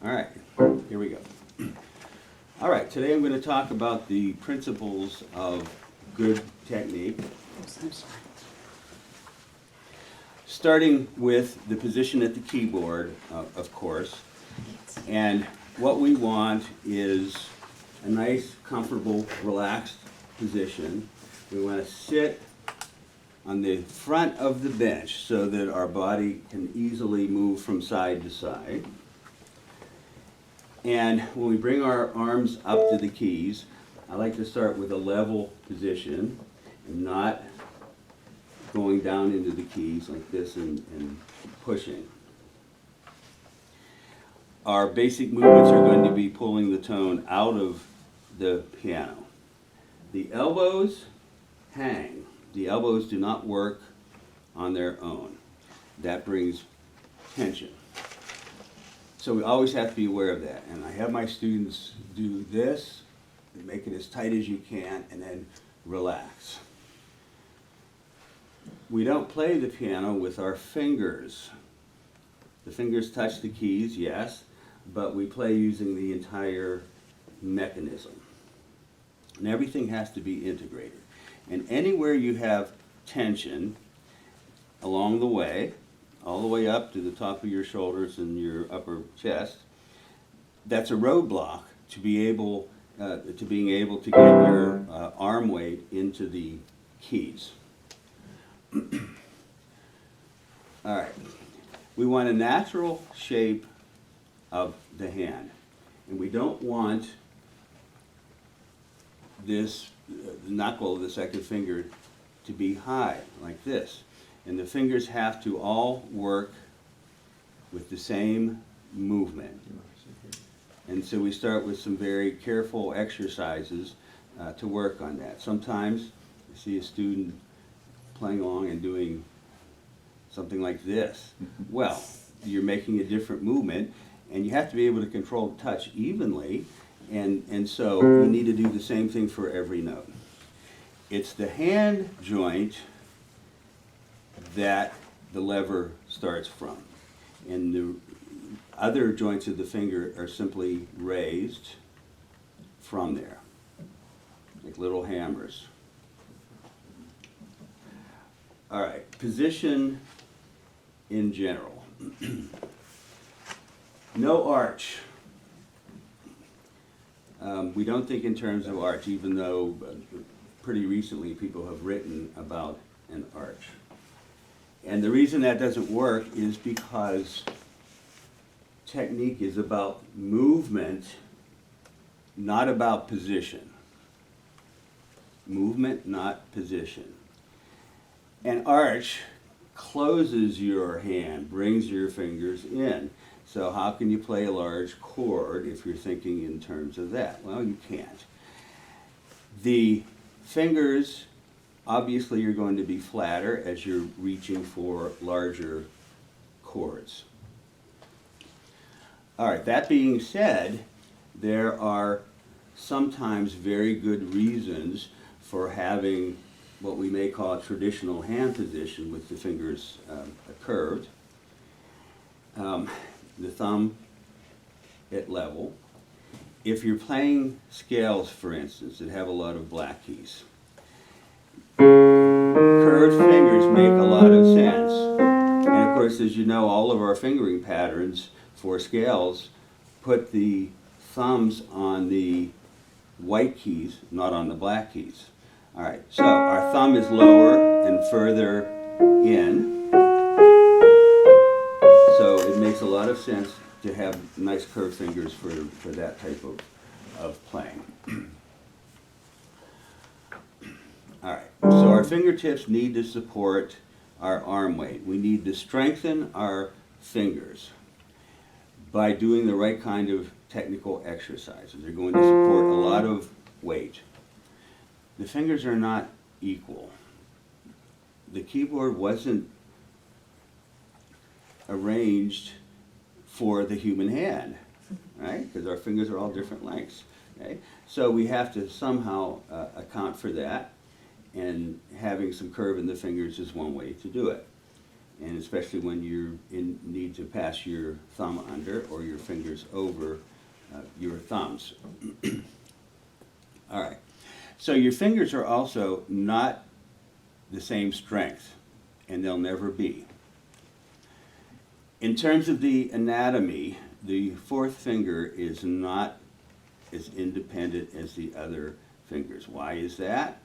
All right, here we go. All right, today I'm going to talk about the principles of good technique, starting with the position at the keyboard, of course. And what we want is a nice, comfortable, relaxed position. We want to sit on the front of the bench so that our body can easily move from side to side. And when we bring our arms up to the keys, I like to start with a level position and not going down into the keys like this and pushing. Our basic movements are going to be pulling the tone out of the piano. The elbows hang. The elbows do not work on their own. That brings tension. So we always have to be aware of that. And I have my students do this, make it as tight as you can, and then relax. We don't play the piano with our fingers. The fingers touch the keys, yes, but we play using the entire mechanism. And everything has to be integrated. And anywhere you have tension along the way, all the way up to the top of your shoulders and your upper chest, that's a roadblock to being able to get your arm weight into the keys. All right, we want a natural shape of the hand, and we don't want this the knuckle of the second finger to be high like this. And the fingers have to all work with the same movement. And so we start with some very careful exercises to work on that. Sometimes you see a student playing along and doing something like this. Well, you're making a different movement, and you have to be able to control the touch evenly, and so you need to do the same thing for every note. It's the hand joint that the lever starts from. And the other joints of the finger are simply raised from there, like little hammers. All right, position in general. No arch. We don't think in terms of arch, even though pretty recently people have written about an arch. And the reason that doesn't work is because technique is about movement, not about position. Movement, not position. An arch closes your hand, brings your fingers in. So how can you play a large chord if you're thinking in terms of that? Well, you can't. The fingers, obviously, you're going to be flatter as you're reaching for larger chords. All right, that being said, there are sometimes very good reasons for having what we may call a traditional hand position with the fingers curved. The thumb at level. If you're playing scales, for instance, that have a lot of black keys, curved fingers make a lot of sense. And of course, as you know, all of our fingering patterns for scales put the thumbs on the white keys, not on the black keys. All right, so our thumb is lower and further in. So it makes a lot of sense to have nice curved fingers for that type of playing. All right, so our fingertips need to support our arm weight. We need to strengthen our fingers by doing the right kind of technical exercises. They're going to support a lot of weight. The fingers are not equal. The keyboard wasn't arranged for the human hand, right? Because our fingers are all different lengths. Okay? So we have to somehow account for that, and having some curve in the fingers is one way to do it. and especially when you need to pass your thumb under or your fingers over your thumbs. All right. So your fingers are also not the same strength, and they'll never be. In terms of the anatomy, the fourth finger is not as independent as the other fingers. Why is that?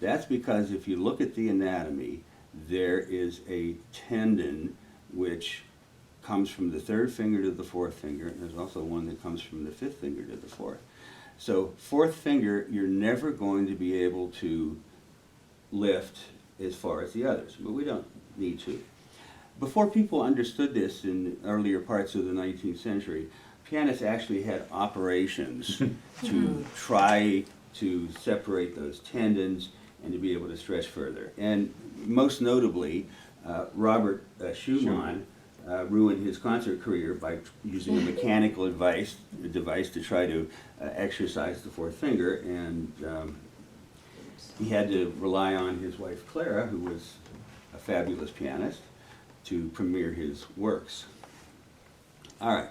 That's because if you look at the anatomy, there is a tendon which comes from the third finger to the fourth finger, and there's also one that comes from the fifth finger to the fourth. So fourth finger, you're never going to be able to lift as far as the others, but we don't need to. Before people understood this in earlier parts of the 19th century, pianists actually had operations to try to separate those tendons and to be able to stretch further. And most notably, Robert Schumann ruined his concert career by using a mechanical device to try to exercise the fourth finger, and he had to rely on his wife Clara, who was a fabulous pianist, to premiere his works. All right,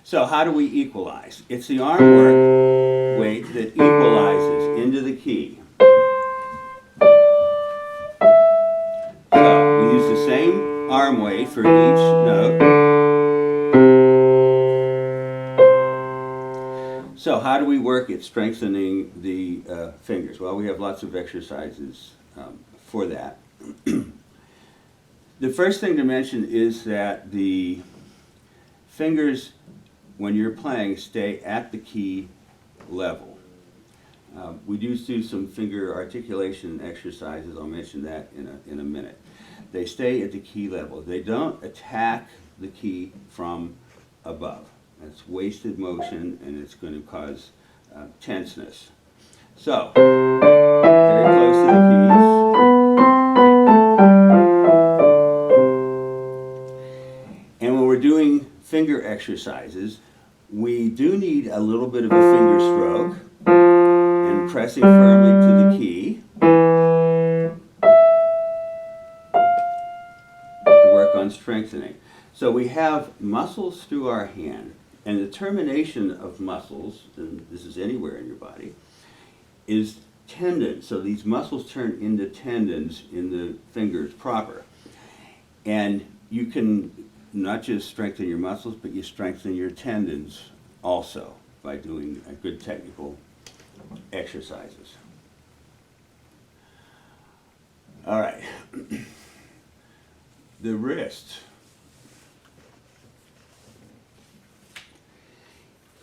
so how do we equalize? It's the arm work weight that equalizes into the key. So we use the same arm weight for each note. So how do we work at strengthening the fingers? Well, we have lots of exercises for that. The first thing to mention is that the fingers, when you're playing, stay at the key level. We do some finger articulation exercises. I'll mention that in a minute. They stay at the key level. They don't attack the key from above. That's wasted motion, and it's going to cause tenseness. So, very close to the keys. And when we're doing finger exercises, we do need a little bit of a finger stroke and pressing firmly to the key to work on strengthening. So we have muscles through our hand, and the termination of muscles, and this is anywhere in your body, is tendons. So these muscles turn into tendons in the fingers proper. And you can not just strengthen your muscles, but you strengthen your tendons also by doing good technical exercises. All right. The wrist.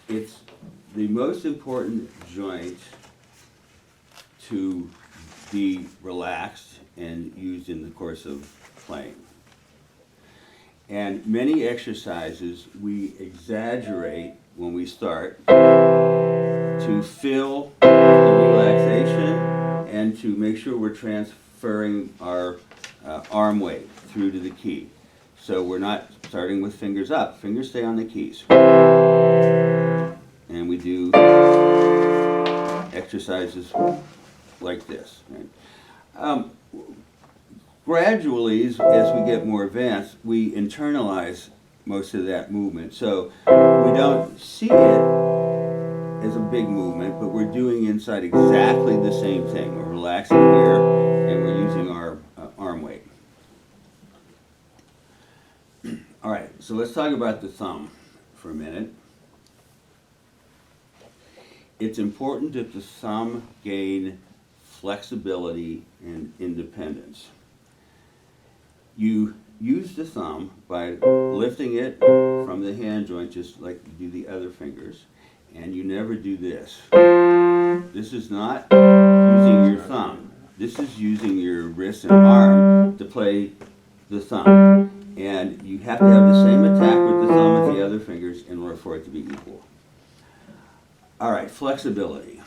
It's the most important joint to be relaxed and used in the course of playing. And many exercises we exaggerate when we start to fill the relaxation and to make sure we're transferring our arm weight through to the key. So we're not starting with fingers up. Fingers stay on the keys. And we do exercises like this. Right? Gradually, as we get more advanced, we internalize most of that movement. So we don't see it as a big movement, but we're doing inside exactly the same thing. We're relaxing here, and we're using our arm weight. All right, so let's talk about the thumb for a minute. It's important that the thumb gain flexibility and independence. You use the thumb by lifting it from the hand joint just like you do the other fingers, and you never do this. This is not using your thumb. This is using your wrist and arm to play the thumb. And you have to have the same attack with the thumb as the other fingers in order for it to be equal. All right, flexibility.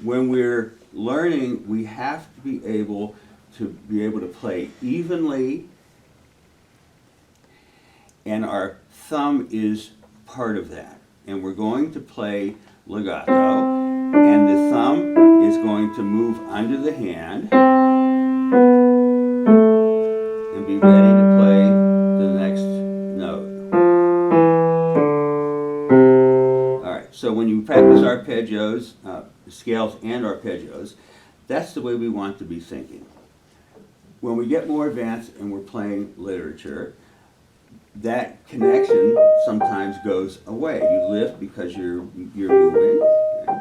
When we're learning, we have to be able to play evenly, and our thumb is part of that. And we're going to play legato, and the thumb is going to move under the hand and be ready to play So when you practice arpeggios, scales and arpeggios, that's the way we want to be thinking. When we get more advanced and we're playing literature, that connection sometimes goes away. You lift because you're moving, okay?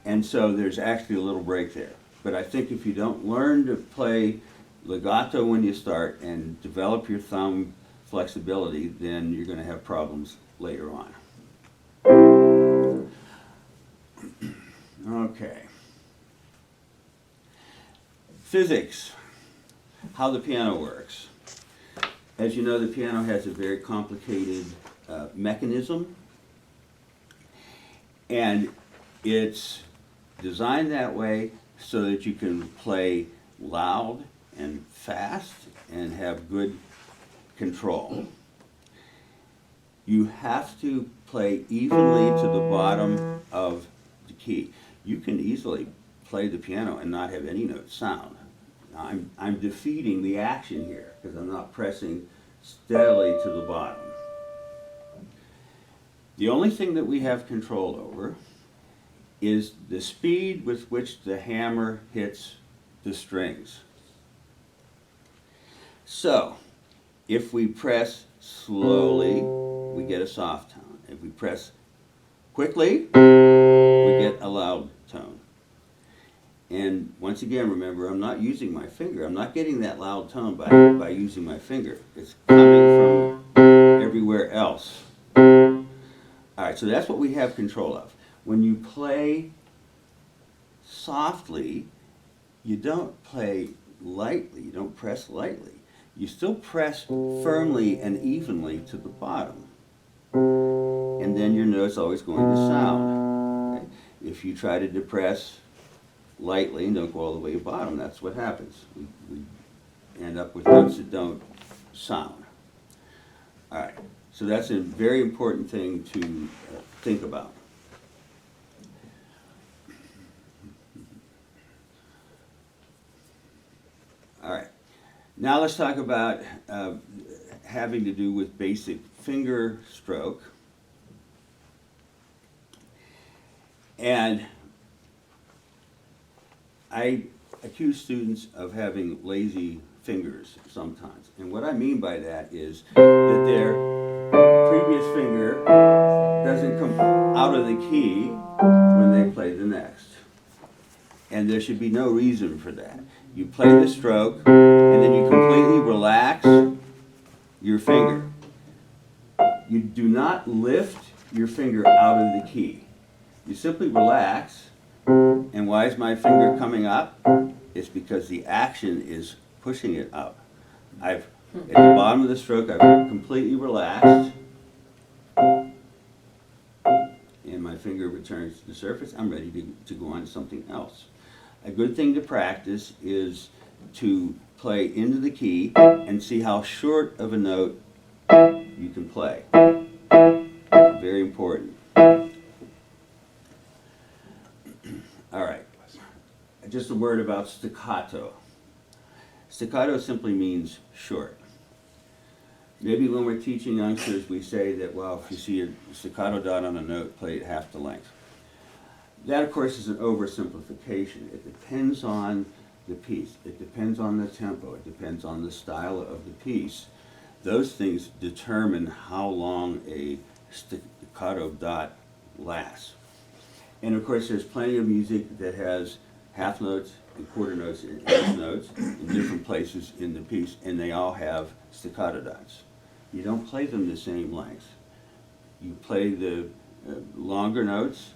And so there's actually a little break there. But I think if you don't learn to play legato when you start and develop your thumb flexibility, then you're going to have problems later on. Okay. Physics, how the piano works. As you know, the piano has a very complicated mechanism, and it's designed that way so that you can play loud and fast and have good control. You have to play evenly to the bottom of the key. You can easily play the piano and not have any note sound. I'm defeating the action here because I'm not pressing steadily to the bottom. The only thing that we have control over is the speed with which the hammer hits the strings. So, if we press slowly, we get a soft tone. If we press quickly, we get a loud tone. And once again, remember, I'm not using my finger. I'm not getting that loud tone by using my finger. It's coming from everywhere else. All right, so that's what we have control of. When you play softly, you don't play lightly. You don't press lightly. You still press firmly and evenly to the bottom. And then your note's always going to sound. Okay? If you try to depress lightly and don't go all the way to the bottom, that's what happens. We end up with notes that don't sound. All right, so that's a very important thing to think about. All right, now let's talk about having to do with basic finger stroke. And I accuse students of having lazy fingers sometimes. And what I mean by that is that their previous finger doesn't come out of the key when they play the next. And there should be no reason for that. You play the stroke, and then you completely relax your finger. You do not lift your finger out of the key. You simply relax. And why is my finger coming up? It's because the action is pushing it up. At the bottom of the stroke, I've completely relaxed. And my finger returns to the surface. I'm ready to go on to something else. A good thing to practice is to play into the key and see how short of a note you can play. Very important. All right, just a word about staccato. Staccato simply means short. Maybe when we're teaching youngsters, we say that, well, if you see a staccato dot on a note, play it half the length. That, of course, is an oversimplification. It depends on the piece. It depends on the tempo. It depends on the style of the piece. Those things determine how long a staccato dot lasts. And of course, there's plenty of music that has half notes and quarter notes and eighth notes in different places in the piece, and they all have staccato dots. You don't play them the same length. You play the longer notes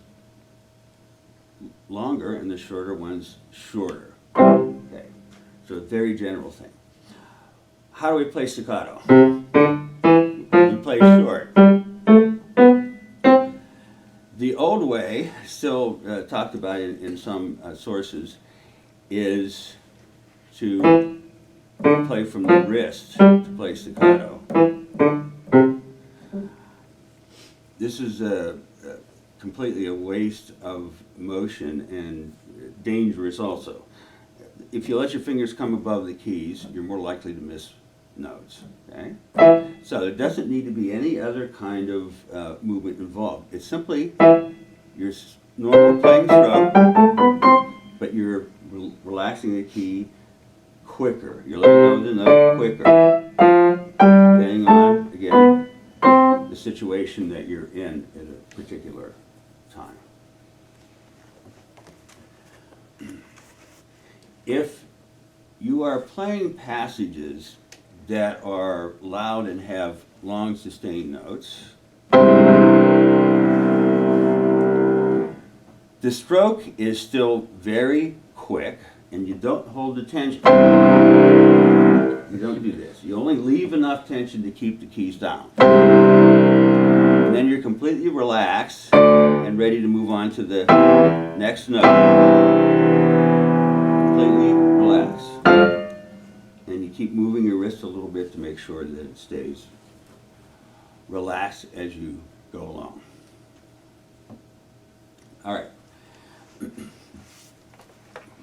longer and the shorter ones shorter. Okay, so a very general thing. How do we play staccato? You play short. The old way, still talked about in some sources, is to play from the wrist to play staccato. This is completely a waste of motion and dangerous also. If you let your fingers come above the keys, you're more likely to miss notes. Okay? So there doesn't need to be any other kind of movement involved. It's simply your normal playing stroke, but you're relaxing the key quicker. You're letting go of the note quicker, depending on, again, the situation that you're in at a particular time. If you are playing passages that are loud and have long sustained notes, the stroke is still very quick, and you don't hold the tension. You don't do this. You only leave enough tension to keep the keys down. And then you're completely relaxed and ready to move on to the next note. Completely relaxed. And you keep moving your wrist a little bit to make sure that it stays relaxed as you go along. All right.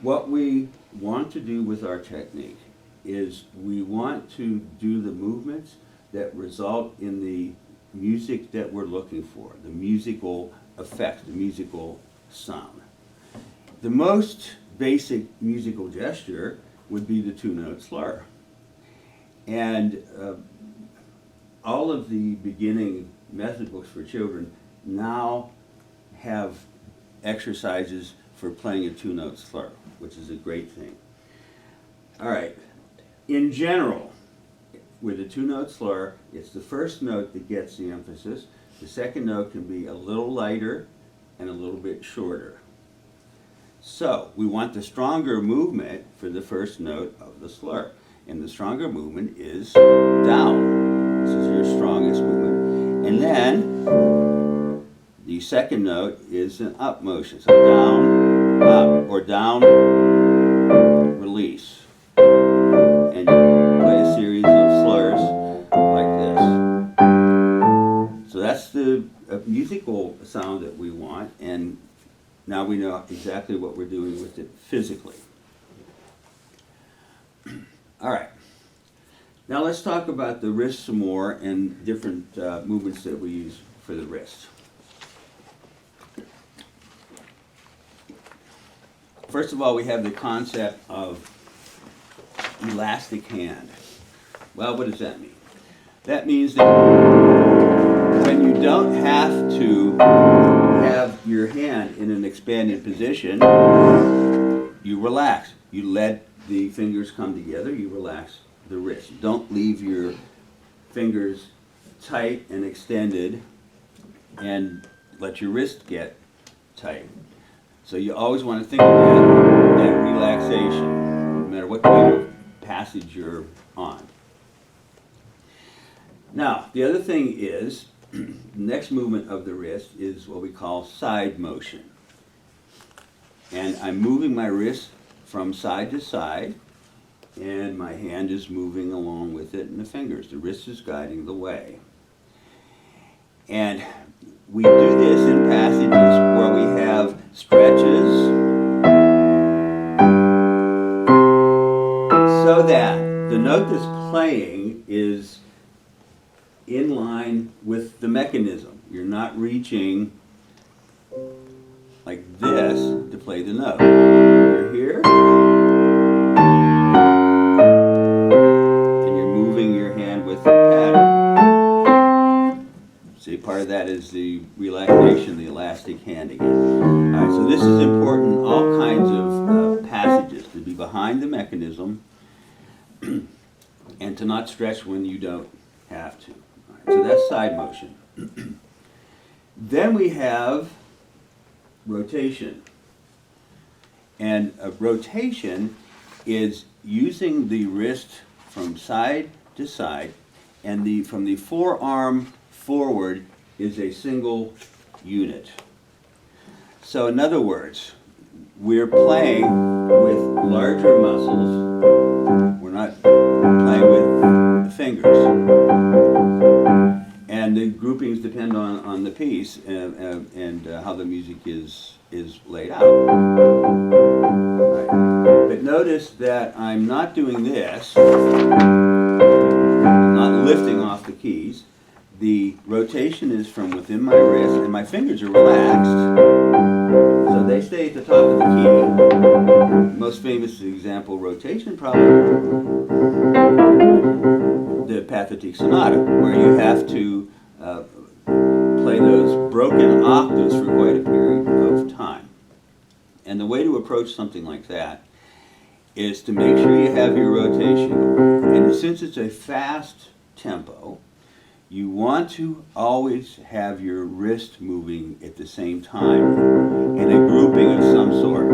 What we want to do with our technique is we want to do the movements that result in the music that we're looking for, the musical effect, the musical sound. The most basic musical gesture would be the two-note slur. And all of the beginning method books for children now have exercises for playing a two-note slur, which is a great thing. All right, in general, with a two-note slur, it's the first note that gets the emphasis. The second note can be a little lighter and a little bit shorter. So we want the stronger movement for the first note of the slur. And the stronger movement is down. This is your strongest movement. And then the second note is an up motion. So down, up, or down, release. And you play a series of slurs like this. So that's the musical sound that we want, and now we know exactly what we're doing with it physically. All right. Now let's talk about the wrist some more and different movements that we use for the wrist. First of all, we have the concept of elastic hand. Well, what does that mean? That means that when you don't have to have your hand in an expanded position, you relax. You let the fingers come together, you relax the wrist. Don't leave your fingers tight and extended and let your wrist get tight. So you always want to think about that relaxation, no matter what kind of passage you're on. Now, the other thing is, the next movement of the wrist is what we call side motion. And I'm moving my wrist from side to side, and my hand is moving along with it, and the fingers. The wrist is guiding the way. And we do this in passages where we have stretches, so that the note that's playing is in line with the mechanism. You're not reaching like this to play the note. You're here, and you're moving your hand with the pattern. See, part of that is the relaxation, the elastic hand again. All right, so this is important in all kinds of passages, to be behind the mechanism and to not stretch when you don't have to. All right, so that's side motion. Then we have rotation. And a rotation is using the wrist from side to side, and from the forearm forward is a single unit. So in other words, we're playing with larger muscles. We're not playing with the fingers. And the groupings depend on the piece and how the music is laid out. Right. But notice that I'm not doing this. lifting off the keys. The rotation is from within my wrist, and my fingers are relaxed, so they stay at the top of the key. Most famous example rotation, probably the Pathetique Sonata, where you have to play those broken octaves for quite a period of time. And the way to approach something like that is to make sure you have your rotation going. And since it's a fast tempo, you want to always have your wrist moving at the same time in a grouping of some sort,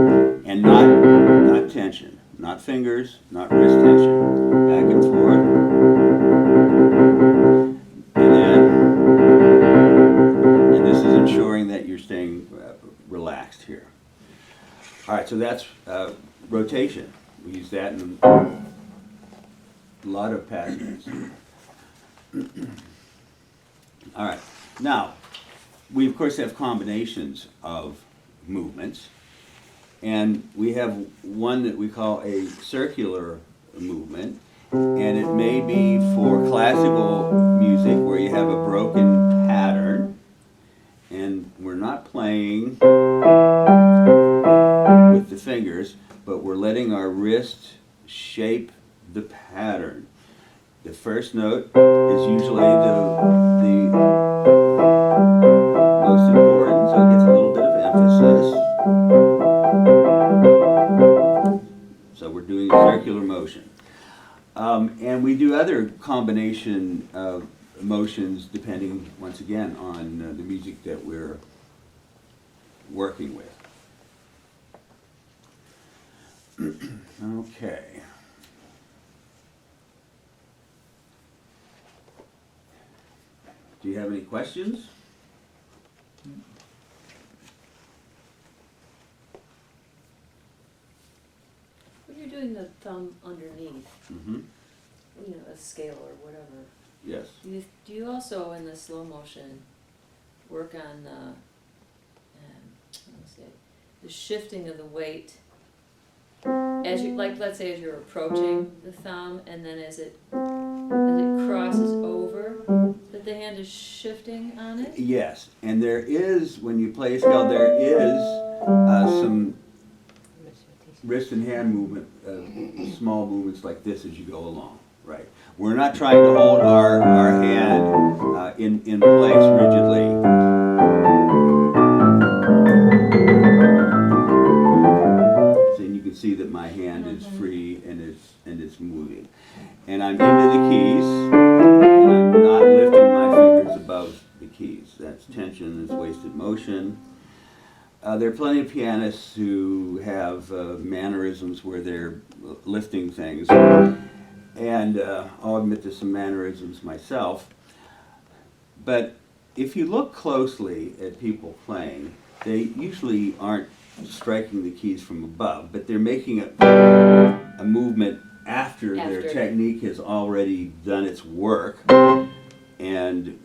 and not tension, not fingers, not wrist tension, back and forth, and this is ensuring that you're staying relaxed here. All right, so that's rotation. We use that in a lot of passages. All right, now, we of course have combinations of movements, and we have one that we call a circular movement, and it may be for classical music where you have a broken pattern, and we're not playing with the fingers, but we're letting our wrist shape the pattern. The first note is usually the most important, so it gets a little bit of emphasis. So we're doing a circular motion. And we do other combination motions depending, once again, on the music that we're working with. Okay. Do you have any questions? When you're doing the thumb underneath, Mm-hmm. you know, a scale or whatever, Yes. do you also, in the slow motion, work on the, the shifting of the weight as you, like, let's say as you're approaching the thumb, and then as it crosses over, that the hand is shifting on it? Yes, and there is, when you play a scale, there is some wrist and hand movement, small movements like this as you go along, right? We're not trying to hold our hand in place rigidly. So you can see that my hand is free and it's moving. And I'm into the keys, and I'm not lifting my fingers above the keys. That's tension, it's wasted motion. There are plenty of pianists who have mannerisms where they're lifting things, and I'll admit to some mannerisms myself. But if you look closely at people playing, they usually aren't striking the keys from above, but they're making a movement after their technique has already done its work, and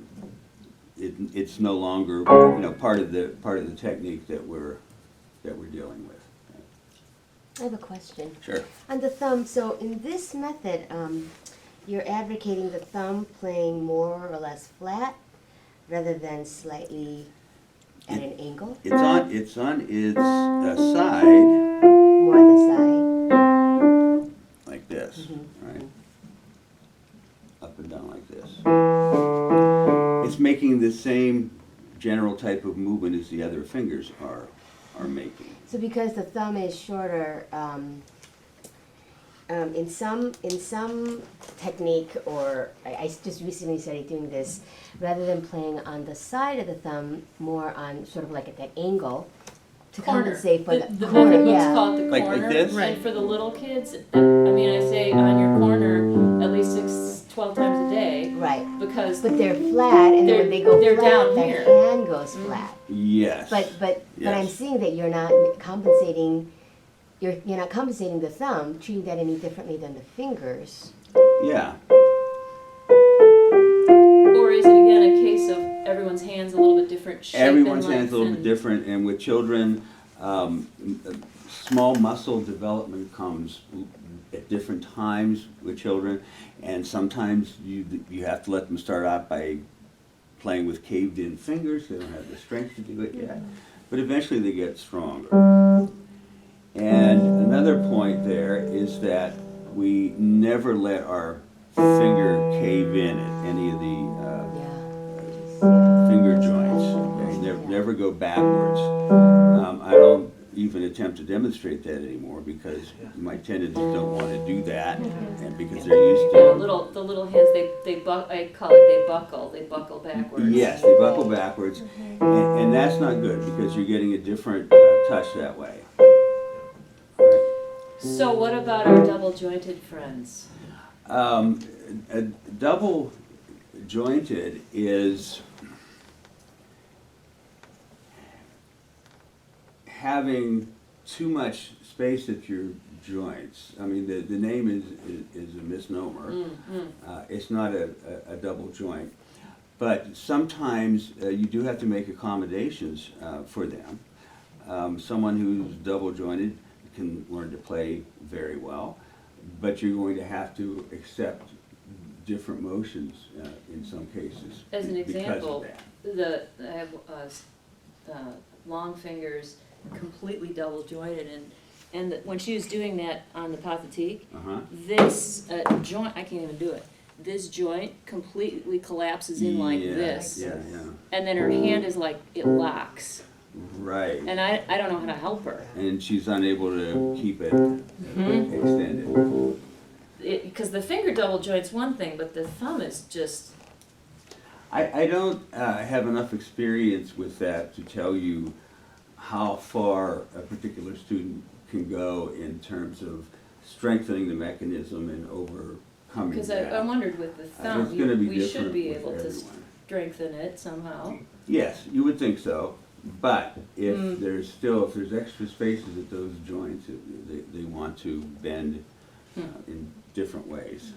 it's no longer, you know, part of the technique that we're dealing with. I have a question. Sure. On the thumb, so in this method, you're advocating the thumb playing more or less flat rather than slightly at an angle? It's on its side, More on the side? like this, Mm-hmm. right? Up and down like this. It's making the same general type of movement as the other fingers are making. So because the thumb is shorter, in some technique, or I just recently started doing this, rather than playing on the side of the thumb, more on sort of like at that angle, to compensate for the The corner, method books yeah. call it the Like corner. this? And for the little kids, I mean, I say on your corner at least 12 times a day, Right. because But they're flat, and then when they go they're flat, down the here. hand goes flat. Yes. But Yes. I'm seeing that you're not compensating. You're not compensating the thumb, treating that any differently than the fingers. Yeah. or is it again a case of everyone's hands a little bit different shape Everyone's and hand's a little bit length different, and with children, small muscle development comes at different times with children, and sometimes you have to let them start out by playing with caved-in fingers. They don't have the strength to do it yet, but eventually they get stronger. And another point there is that we never let our finger cave in at any of the Yeah. finger joints. Okay? Never go backwards. I don't even attempt to demonstrate that anymore because my attendants don't want to do that, and because they're used to. Yeah, the little hands, I call it, they buckle backwards. Yes, they buckle backwards, and that's not good because you're getting a different touch that way. So what about our double jointed friends? A double jointed is having too much space at your joints. I mean, the name is a misnomer. It's not a double joint. But sometimes you do have to make accommodations for them. Someone who's double jointed can learn to play very well, but you're going to have to accept different motions in some cases. As an because of example, that. I have long fingers, completely double jointed, and when she was doing that on the pathétique, Uh-huh. this joint, I can't even do it. This joint completely collapses in like Yeah, this, Yeah, and then her hand is like, it locks, right. and I don't know how to help her. And she's unable to keep it Mm-hmm. extended. Because the finger double joint's one thing, but the thumb is just, I don't have enough experience with that to tell you how far a particular student can go in terms of strengthening the mechanism and overcoming because that. I wondered with the thumb, It's gonna be we should different be with able to everyone. strengthen it somehow. Yes, you would think so, but if Mm. there's extra spaces at those joints, they want to bend in different ways.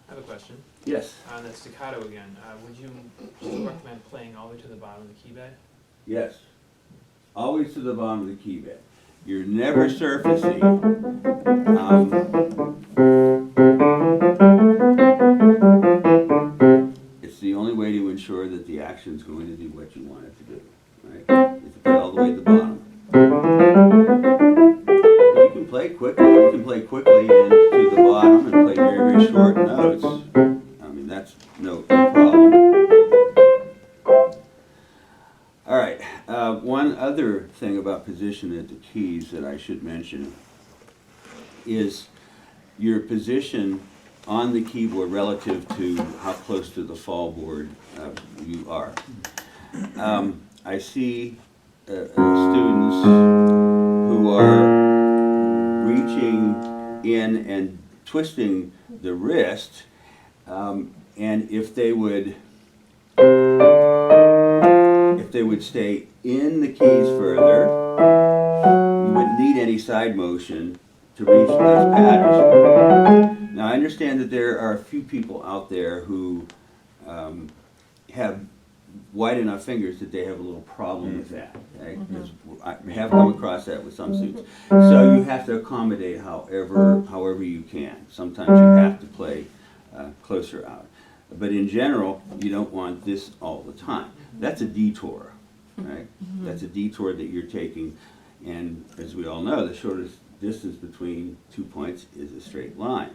I have a question. Yes, On that staccato again, would you still recommend playing all the way to the bottom of the key bed? yes. Always to the bottom of the key bed. You're never surfacing. It's the only way to ensure that the action's going to do what you want it to do, right? If you play all the way to the bottom. You can play quickly. You can play quickly and to the bottom and play very, very short notes. I mean, that's no problem. All right. One other thing about position at the keys that I should mention is your position on the keyboard relative to how close to the fall board you are. I see students who are reaching in and twisting the wrist, and if they would stay in the keys further, you wouldn't need any side motion to reach those patterns. Now, I understand that there are a few people out there who have wide enough fingers that they have a little problem with that. Okay? 'Cause I have come across that with some students. So you have to accommodate however you can. Sometimes you have to play closer out. But in general, you don't want this all the time. That's a detour, right? That's a detour that you're taking. And as we all know, the shortest distance between 2 points is a straight line.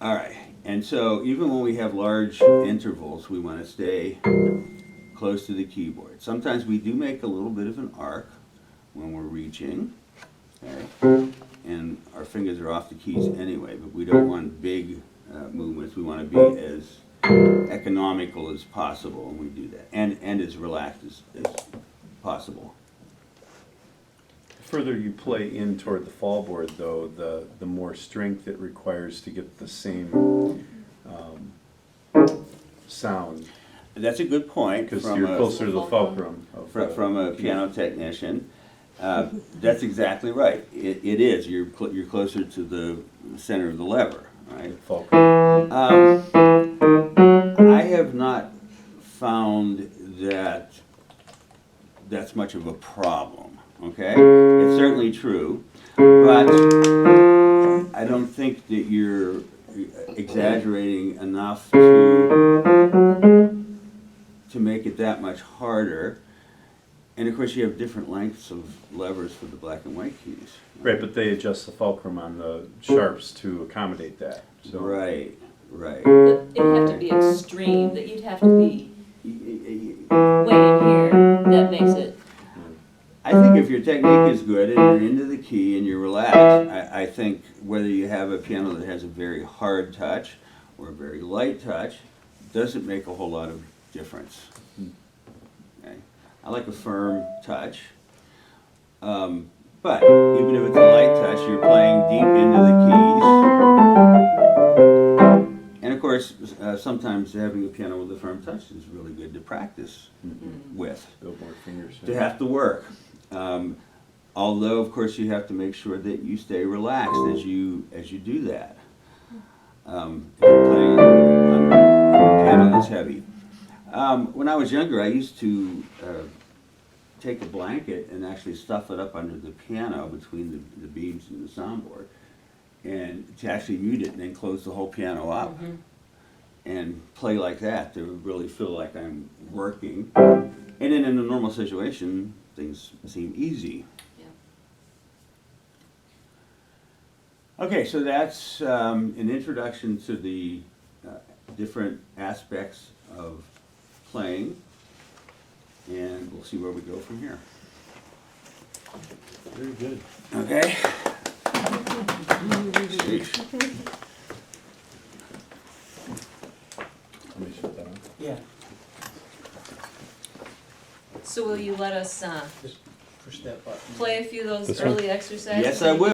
All right, and so even when we have large intervals, we want to stay close to the keyboard. Sometimes we do make a little bit of an arc when we're reaching, okay? And our fingers are off the keys anyway, but we don't want big movements. We want to be as economical as possible when we do that, and as relaxed as possible. The further you play in toward the fall board, though, the more strength it requires to get the same sound, That's a good point. because from you're a- closer to the fulcrum. of the- From a piano technician. That's exactly right. It is. You're closer to the center of the lever, right? Fulcrum. I have not found that that's much of a problem, okay? It's certainly true, but I don't think that you're exaggerating enough to make it that much harder. And of course, you have different lengths of levers for the black and white keys. Right, but they adjust the fulcrum on the sharps to accommodate that, so. Right, right. It'd have to be extreme, that you'd have to be way in here, that makes it, I think if your technique is good and you're into the key and you're relaxed, I think whether you have a piano that has a very hard touch or a very light touch, doesn't make a whole lot of difference. Okay? I like a firm touch. But even if it's a light touch, you're playing deep into the keys. And of course, sometimes having a piano with a firm touch is really good to practice with, Build more fingers. to have to work. Although, of course, you have to make sure that you stay relaxed as you do that. If you're playing on a piano that's heavy. When I was younger, I used to take a blanket and actually stuff it up under the piano between the beams and the soundboard, and to actually mute it and then close the whole piano up and play like that to really feel like I'm working. And then in a normal situation, things seem easy. yeah. Okay, so that's an introduction to the different aspects of playing, and we'll see where we go from here. Very good. Okay? Sheesh. Let me shut that on. Yeah. So will you let us, Just push that button. play a few of those This one? early exercises? Yes, I will.